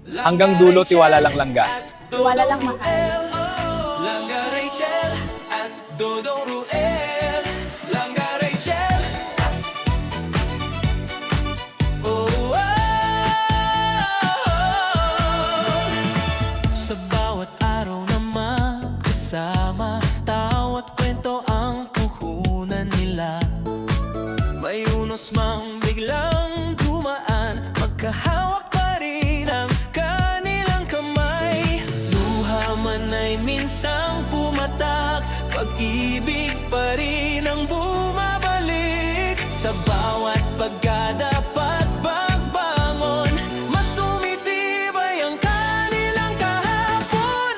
Hanggang dulo, tiwala lang langga. Wala lang mahal. Langga Rachel at Dodong Ruel. Langga Rachel. Oh, sa bawat araw na magkasama, tawa't kwento ang puhunan nila. May unos mang biglang dumaan, magkahawak pa rin ang kanilang kamay. Luha man ay minsang pumatak, pag-ibig pa rin ang bumabalik. Sa bawat pagkadapat pagbangon, mas tumitibay ang kanilang kahapon.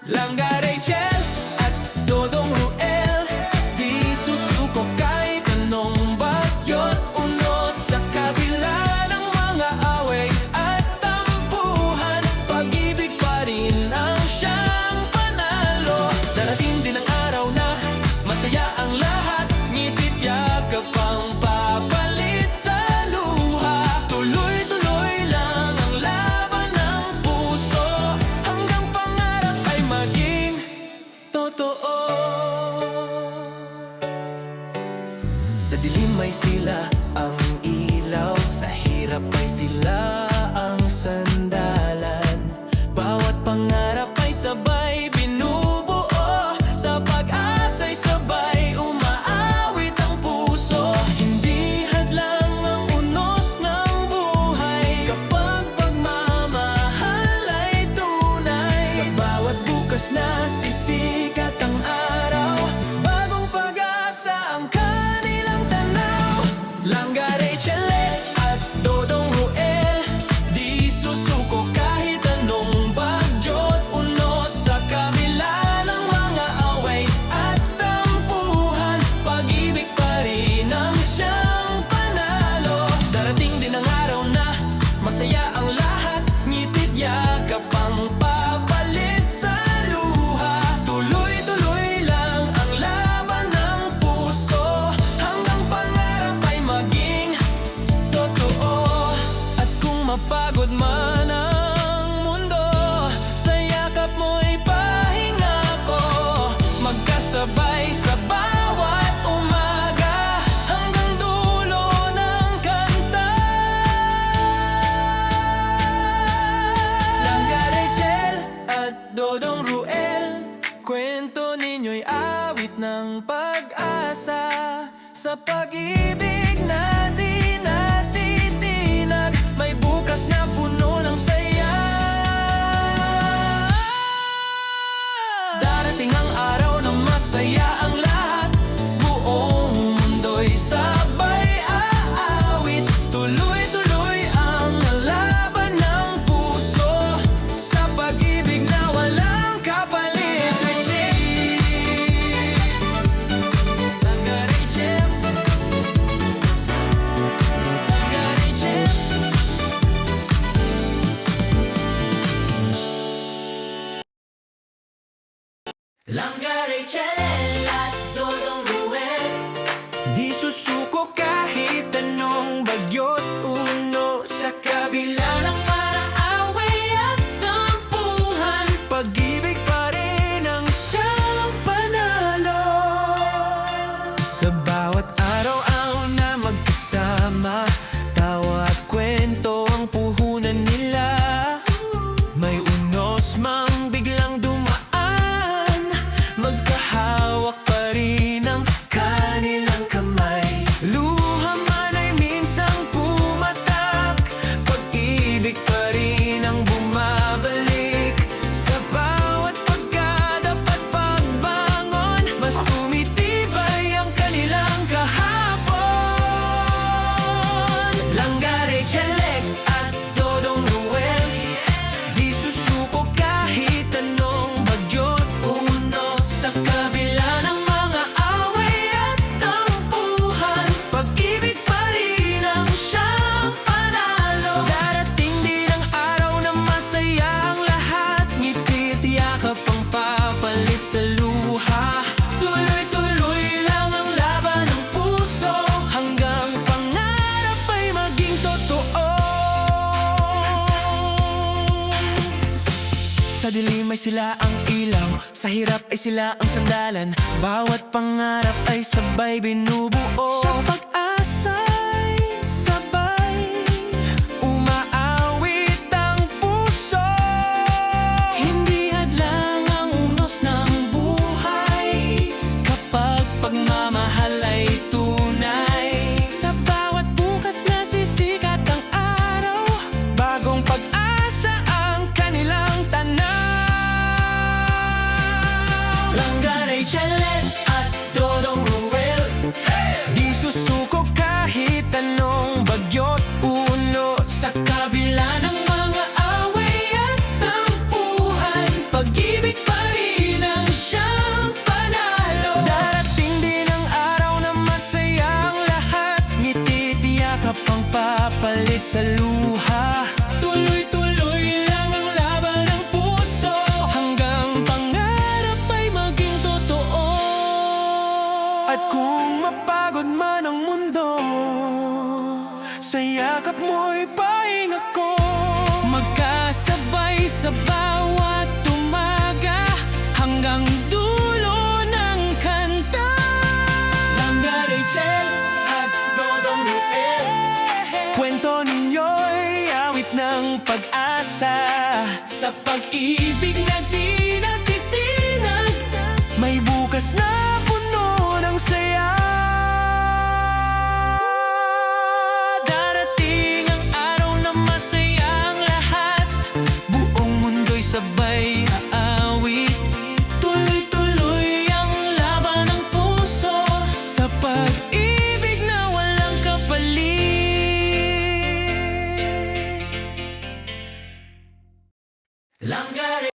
Langga Rachel at Dodong Ruel, di susuko kahit anong bagyot unos. Sa kabila ng mga away at tampuhan, pag-ibig pa rin ang siyang panalo. Darating din ang araw na masaya ang lahat, ngitit yakap ang papalit sa luha. Tuloy-tuloy lang ang laban ng puso, hanggang pangarap ay maging totoo. Sa dilim ay sila ang ilaw, sa hirap ay sila ang sandalan. Bawat pangarap ay sabay binubuo, sa pag-asa'y sabay umaawit ang puso. Hindi hadlang ang unos ng buhay, kapag pagmamahal ay tunay. Sa bawat bukas na sisikat ang araw, bagong pag-asa ang kanilang tanaw. Langga Rachel at Dodong Ruel, di susuko kahit anong bagyot unos. Sa kabila ng mga away at tampuhan, pag-ibig pa rin ang siyang panalo. Darating din ang araw na masaya ang lahat, ngitit yakap ang papalit sa luha. Tuloy-tuloy lang ang laban ng puso, hanggang pangarap ay maging totoo. At kung mapagod man ang mundo, sa yakap mo'y pahinga ko. Magkasabay sa bawat umaga, hanggang dulo ng kanta. Langga Rachel at Dodong Ruel, kwento ninyo'y awit ng pag-asa. Sa pag-ibig na di natitinag, may bukas na puno ng saya. Darating ang araw na masaya ang lahat, buong mundo'y sabay aawit. Tuloy-tuloy ang laban ng puso, sa pag-ibig na walang kapalit. Rachel, Langga Rachel, Langga Rachel. Langga Rachel at Dodong Ruel, di susuko kahit anong bagyot uno. Sa kabila ng mga away at tampuhan, pag-ibig pa rin ang siyang panalo. Sa bawat araw na magkasama, tawa at kwento ang puhunan nila. May unos mang biglang dumaan, magkahawak Sa dilim ay sila ang ilaw, sa hirap ay sila ang sandalan. Bawat pangarap ay sabay binubuo. Sa pag-asa'y sabay umaawit ang puso. Hindi hadlang ang unos ng buhay kapag pagmamahal ay tunay. Sa bawat bukas na sisikat ang araw, bagong pag-asa ang kanilang tanaw. Langgaray Chalet at Dodong Ruel, di susuko kahit anong bagyo't uno. Sa kabila ng mga away at tampuhan, pag-ibig pa rin ang siyang panalo. Darating din ang araw na masaya ang lahat, ngiti tiyakap ang papalit sa luha. Tuloy-tuloy lang ang laban ng puso, hanggang pangarap ay maging totoo. At kung mapagod man ang mundo, sa yakap mo'y pahinga ko. Magkasabay sa bawat umaga, hanggang dulo ng kanta. Langgaray Chel at Dodong Ruel, kwento ninyo'y awit ng pag-asa. Sa pag-ibig na di natitinag, may bukas na puno ng saya. Darating ang araw na masaya ang lahat, buong mundo'y sabay aawit. Tuloy-tuloy ang laban ng puso, sa pag-ibig na walang kapalit. Langgaray